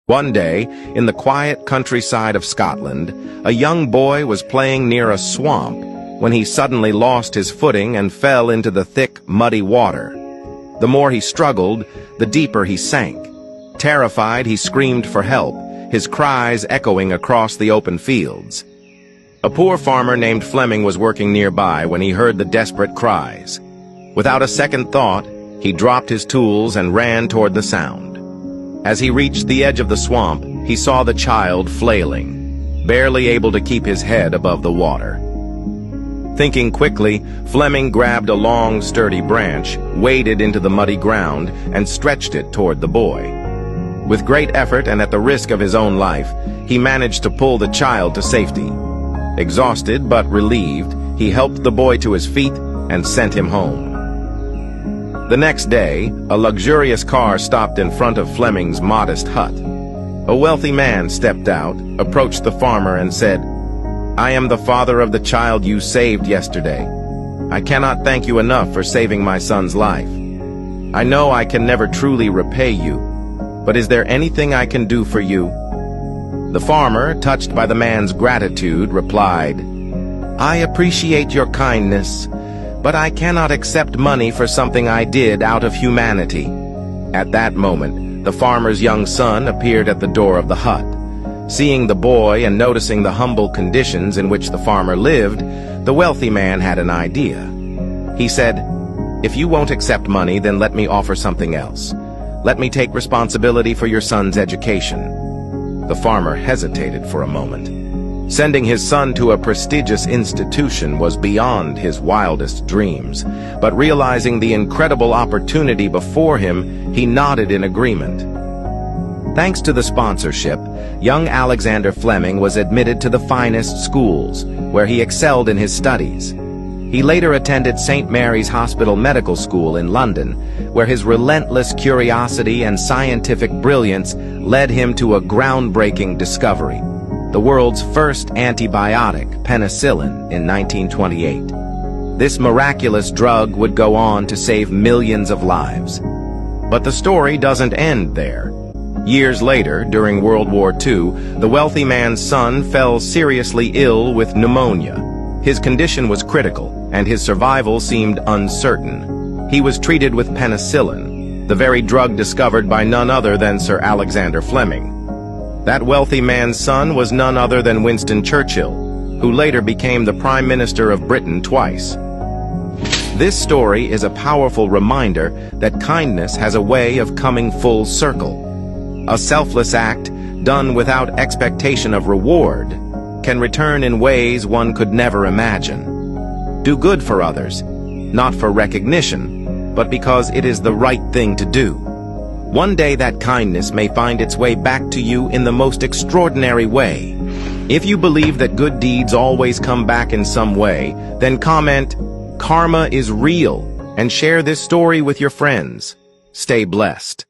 One day, in the quiet countryside of Scotland, a young boy was playing near a swamp when he suddenly lost his footing and fell into the thick, muddy water. The more he struggled, the deeper he sank. Terrified, he screamed for help, his cries echoing across the open fields. A poor farmer named Fleming was working nearby when he heard the desperate cries. Without a second thought, he dropped his tools and ran toward the sound. As he reached the edge of the swamp, he saw the child flailing, barely able to keep his head above the water. Thinking quickly, Fleming grabbed a long, sturdy branch, waded into the muddy ground, and stretched it toward the boy. With great effort and at the risk of his own life, he managed to pull the child to safety. Exhausted but relieved, he helped the boy to his feet and sent him home. The next day, a luxurious car stopped in front of Fleming's modest hut. A wealthy man stepped out, approached the farmer, and said, "I am the father of the child you saved yesterday. I cannot thank you enough for saving my son's life. I know I can never truly repay you, but is there anything I can do for you?" The farmer, touched by the man's gratitude, replied, "I appreciate your kindness, but I cannot accept money for something I did out of humanity." At that moment, the farmer's young son appeared at the door of the hut. Seeing the boy and noticing the humble conditions in which the farmer lived, the wealthy man had an idea. He said, "If you won't accept money, then let me offer something else. Let me take responsibility for your son's education." The farmer hesitated for a moment. Sending his son to a prestigious institution was beyond his wildest dreams, but realizing the incredible opportunity before him, he nodded in agreement. Thanks to the sponsorship, young Alexander Fleming was admitted to the finest schools, where he excelled in his studies. He later attended St. Mary's Hospital Medical School in London, where his relentless curiosity and scientific brilliance led him to a groundbreaking discovery: the world's first antibiotic, penicillin, in 1928. This miraculous drug would go on to save millions of lives. But the story doesn't end there. Years later, during World War II, the wealthy man's son fell seriously ill with pneumonia. His condition was critical, and his survival seemed uncertain. He was treated with penicillin, the very drug discovered by none other than Sir Alexander Fleming. That wealthy man's son was none other than Winston Churchill, who later became the Prime Minister of Britain twice. This story is a powerful reminder that kindness has a way of coming full circle. A selfless act, done without expectation of reward, can return in ways one could never imagine. Do good for others, not for recognition, but because it is the right thing to do. One day that kindness may find its way back to you in the most extraordinary way. If you believe that good deeds always come back in some way, then comment, "Karma is real," and share this story with your friends. Stay blessed.